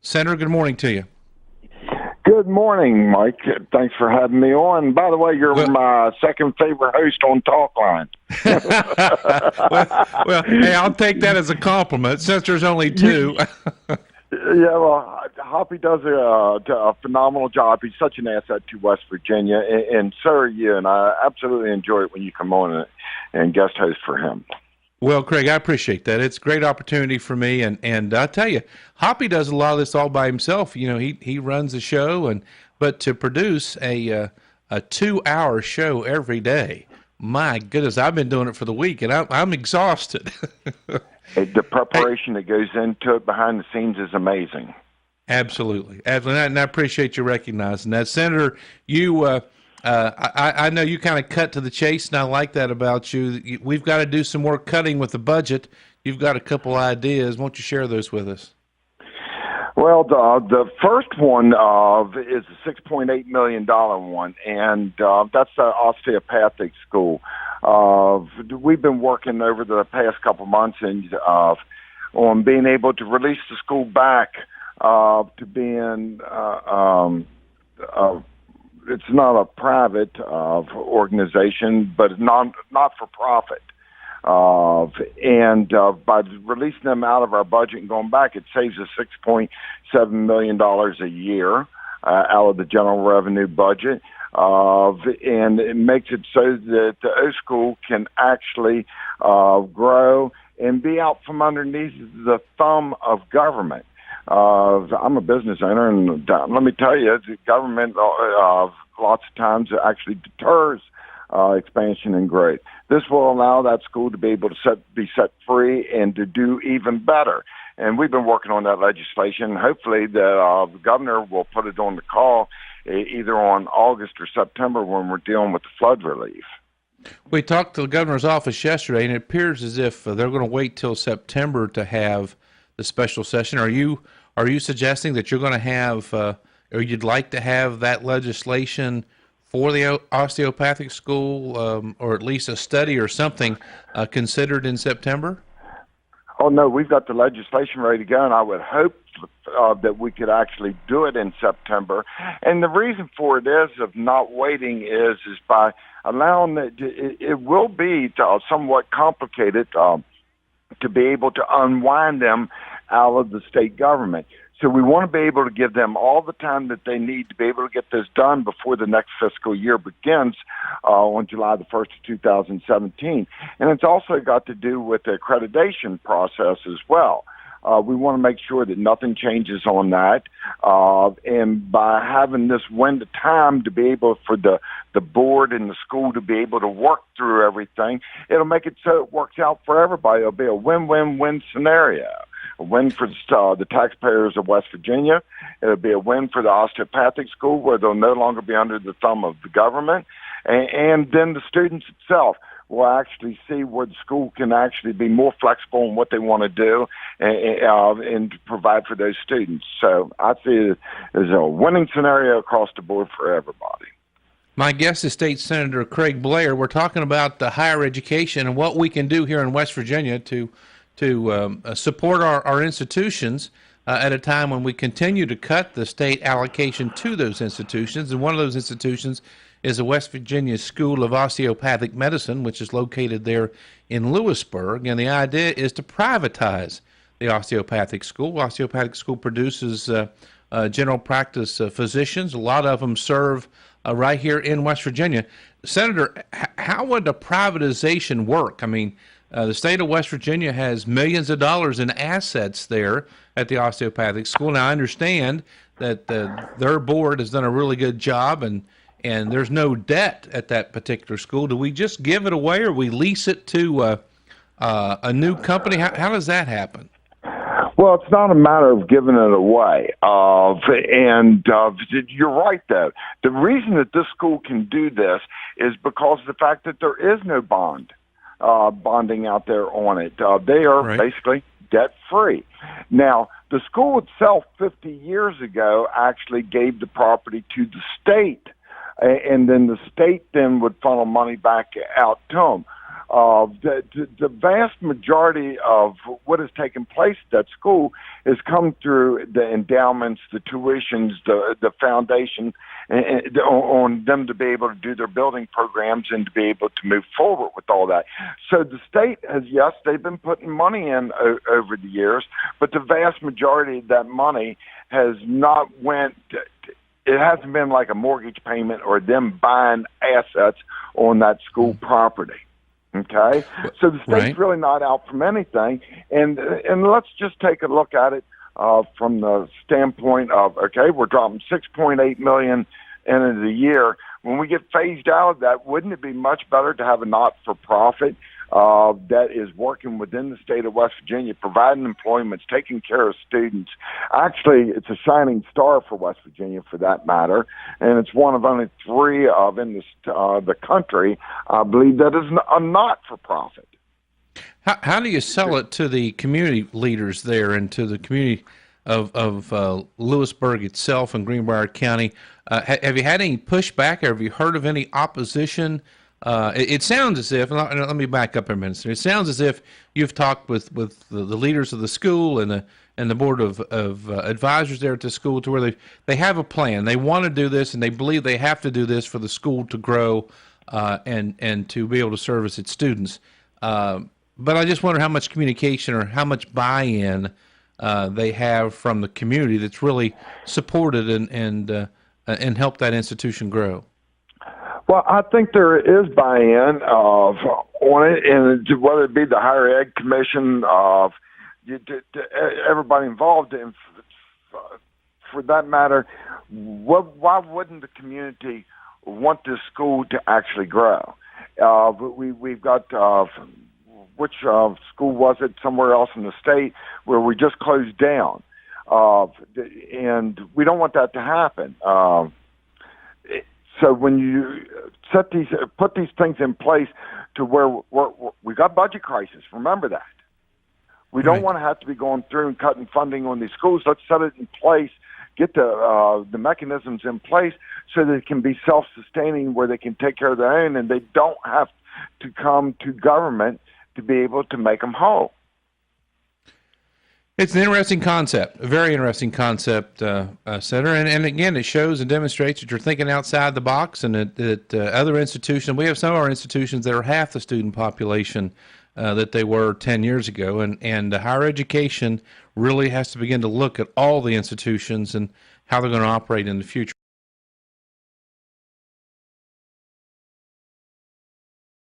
Senator, good morning to you. Good morning, Mike. Thanks for having me on. By the way, you're my second favorite host on Talkline. well, hey, I'll take that as a compliment since there's only two. Yeah, well, Hoppy does a phenomenal job. He's such an asset to West Virginia, and so are you, and I absolutely enjoy it when you come on and guest host for him. Well, Craig, I appreciate that. It's a great opportunity for me, and I tell you, Hoppy does a lot of this all by himself. You know, he runs the show, but to produce a 2-hour show every day, my goodness, I've been doing it for the week, and I'm exhausted. The preparation that goes into it behind the scenes is amazing. Absolutely, and I appreciate you recognizing that, Senator. You. I know you kind of cut to the chase, and I like that about you. We've got to do some more cutting with the budget. You've got a couple ideas. Won't you share those with us? Well, the first one is a $6.8 million one, and that's the osteopathic school. We've been working over the past couple months on being able to release the school back to being it's not a private organization, but it's not for profit. And by releasing them out of our budget and going back, it saves us $6.7 million a year out of the general revenue budget. And it makes it so that the O School can actually grow and be out from underneath the thumb of government. I'm a business owner, and let me tell you, the government lots of times actually deters expansion and growth. This will allow that school to be able to be set free and to do even better. And we've been working on that legislation. Hopefully, the governor will put it on the call either on August or September when we're dealing with the flood relief. We talked to the governor's office yesterday, and it appears as if they're going to wait till September to have the special session. Are you suggesting that you're going to have, or you'd like to have that legislation for the osteopathic school, or at least a study or something considered in September? Oh, no, we've got the legislation ready to go, and I would hope that we could actually do it in September. And the reason for it is of not waiting is by allowing it will be somewhat complicated to be able to unwind them out of the state government. So we want to be able to give them all the time that they need to be able to get this done before the next fiscal year begins on July the 1st of 2017. And it's also got to do with the accreditation process as well. We want to make sure that nothing changes on that. And by having this window of time to be able for the board and the school to be able to work through everything, it'll make it so it works out for everybody. It'll be a win-win-win scenario. A win for the taxpayers of West Virginia. It'll be a win for the osteopathic school where they'll no longer be under the thumb of the government. And then the students itself will actually see where the school can actually be more flexible in what they want to do and to provide for those students. So I see it as a winning scenario across the board for everybody. My guest is State Senator Craig Blair. We're talking about higher education and what we can do here in West Virginia to support our institutions at a time when we continue to cut the state allocation to those institutions. And one of those institutions is the West Virginia School of Osteopathic Medicine, which is located there in Lewisburg. And the idea is to privatize the osteopathic school. Osteopathic school produces general practice physicians. A lot of them serve right here in West Virginia. Senator, how would the privatization work? I mean, the state of West Virginia has millions of dollars in assets there at the osteopathic school. Now, I understand that their board has done a really good job, and there's no debt at that particular school. Do we just give it away, or we lease it to a new company? How does that happen? Well, it's not a matter of giving it away. And you're right, though. The reason that this school can do this is because of the fact that there is no bonding out there on it. They are basically debt-free. Now, the school itself 50 years ago actually gave the property to the state, and then the state then would funnel money back out to them. The vast majority of what has taken place at that school has come through the endowments, the tuitions, the foundation, and on them to be able to do their building programs and to be able to move forward with all that. So the state has, yes, they've been putting money in over the years, but the vast majority of that money has not went. It hasn't been like a mortgage payment or them buying assets on that school property. Okay, so the state's really not out from anything, and let's just take a look at it from the standpoint of, okay, we're dropping $6.8 million in the year. When we get phased out of that, wouldn't it be much better to have a not-for-profit that is working within the state of West Virginia, providing employment, taking care of students? Actually, it's a shining star for West Virginia, for that matter, and it's one of only three in the country, I believe, that is a not-for-profit. How do you sell it to the community leaders there and to the community of Lewisburg itself and Greenbrier County? Have you had any pushback, or have you heard of any opposition? It sounds as if, and let me back up a minute. It sounds as if you've talked with the leaders of the school and the board of advisors there at the school, to where they have a plan. They want to do this, and they believe they have to do this for the school to grow and to be able to service its students. But I just wonder how much communication or how much buy-in they have from the community that's really supported and helped that institution grow. Well, I think there is buy-in on it, and whether it be the Higher Ed Commission, everybody involved, and for that matter, why wouldn't the community want this school to actually grow? We've got, which school was it, somewhere else in the state, where we just closed down, and we don't want that to happen. So when you put these things in place to where we got budget crisis, remember that. We don't want to have to be going through and cutting funding on these schools. Let's set it in place, get the mechanisms in place so that it can be self-sustaining, where they can take care of their own and they don't have to come to government to be able to make them whole. It's an interesting concept, a very interesting concept, Senator. And again, it shows and demonstrates that you're thinking outside the box, and that other institutions, we have some of our institutions that are half the student population that they were 10 years ago. And higher education really has to begin to look at all the institutions and how they're going to operate in the future.